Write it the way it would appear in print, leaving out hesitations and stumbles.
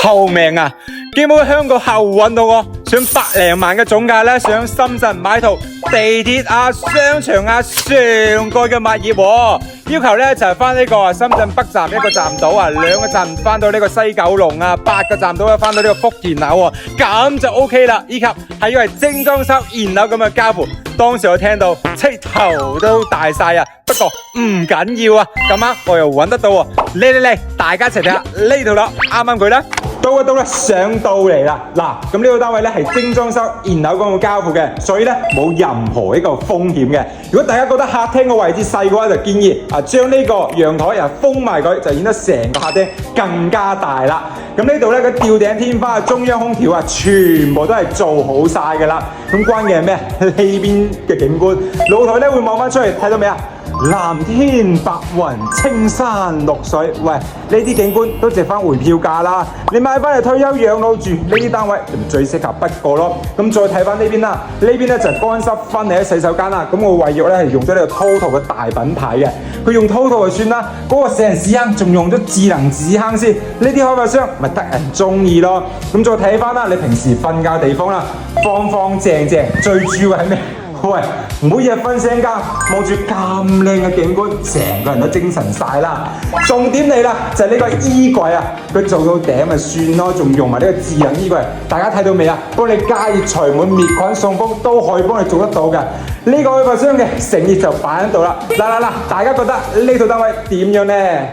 救命啊！基本香港客戶揾到我，想100零萬嘅總價咧，想深圳買套地鐵啊、商場啊上蓋嘅物業喎，要求咧就係翻呢個深圳北站1個站到啊，2個站翻到呢個西九龍啊，8個站到翻到呢個福建樓喎，咁就 OK 啦。以及係要係精裝修現樓咁嘅交付，當時我聽到頭都大晒啊！不過唔緊要啊，咁啱我又揾得到喎，嚟，大家一齊睇下呢套樓啱啱佢啦。到啦，上到嚟啦！嗱，咁呢個單位咧係精裝修現樓咁嘅交付嘅，所以咧冇任何一個風險嘅。如果大家覺得客廳個位置細嘅話，就建議將呢個陽台又封埋佢，就顯得成個客廳更加大啦。咁呢度咧個吊頂天花、中央空調啊，全部都係做好晒噶啦。咁關鍵係咩？呢邊嘅景觀，露台咧會望翻出嚟，睇到未啊？藍天白雲、青山綠水，喂，呢啲景觀都值翻回票價啦！你買翻嚟退休養老住，呢啲單位最適合不過咯。咁再睇翻呢邊啦，呢邊咧就係乾濕分離嘅洗手間啦。咁我衛浴咧係用咗呢個 TOTO 嘅大品牌嘅，佢用 TOTO 就算啦，嗰個死人屎坑仲用咗智能紙坑先，呢啲開發商咪得人中意咯。咁再睇翻啦，你平時瞓覺地方啦，方方正正，最主要係咩？喂，每日瞓醒覺望住咁靚嘅景觀，成個人都精神晒啦。重點嚟啦，就係呢個衣櫃啊，佢做到頂咪算咯，仲用埋呢個智能衣櫃，大家睇到未啊？幫你加熱除蟎滅菌送風都可以幫你做得到嘅。呢個開發商嘅誠意就擺喺度啦。嗱，大家覺得呢套單位點樣呢？